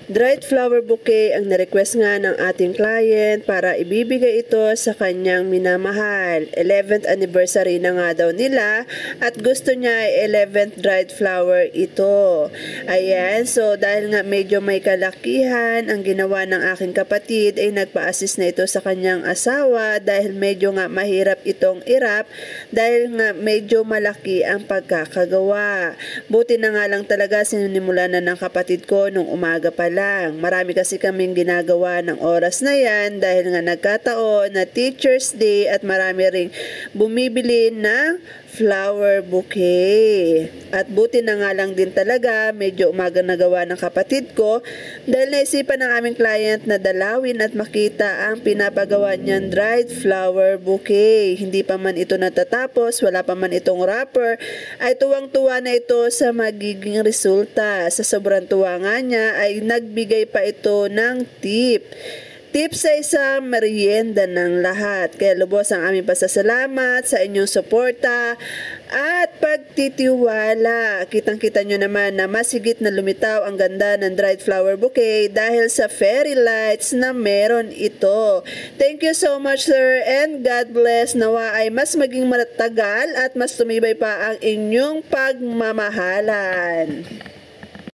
Dried flower bouquet ang na-request nga ng ating client para ibibigay ito sa kanyang minamahal. 11th anniversary na nga daw nila at gusto niya ay 11th dried flower ito. Ayan, so dahil nga medyo may kalakihan, ang ginawa ng aking kapatid ay nagpa-assist na ito sa kanyang asawa dahil medyo nga mahirap itong irap dahil nga medyo malaki ang pagkakagawa. Buti na nga lang talaga sinunimulan na ng kapatid ko nung umaga pa lang. Marami kasi kaming ginagawa ng oras na yan dahil nga nagkataon na Teacher's Day at marami ring bumibili ng flower bouquet. At buti na nga lang din talaga, medyo umaga nagawa ng kapatid ko dahil naisipan ng aming client na dalawin at makita ang pinapagawa niyang dried flower bouquet. Hindi pa man ito natatapos, wala pa man itong wrapper, ay tuwang-tuwa na ito sa magiging resulta. Sa sobrang tuwa nga niya ay nagbigay pa ito ng tip. Tips sa isang merienda ng lahat. Kaya lubos ang aming pasasalamat sa inyong suporta at pagtitiwala. Kitang-kita nyo naman na mas higit na lumitaw ang ganda ng dried flower bouquet dahil sa fairy lights na meron ito. Thank you so much, sir, and God bless. Nawa ay mas maging matagal at mas tumibay pa ang inyong pagmamahalan.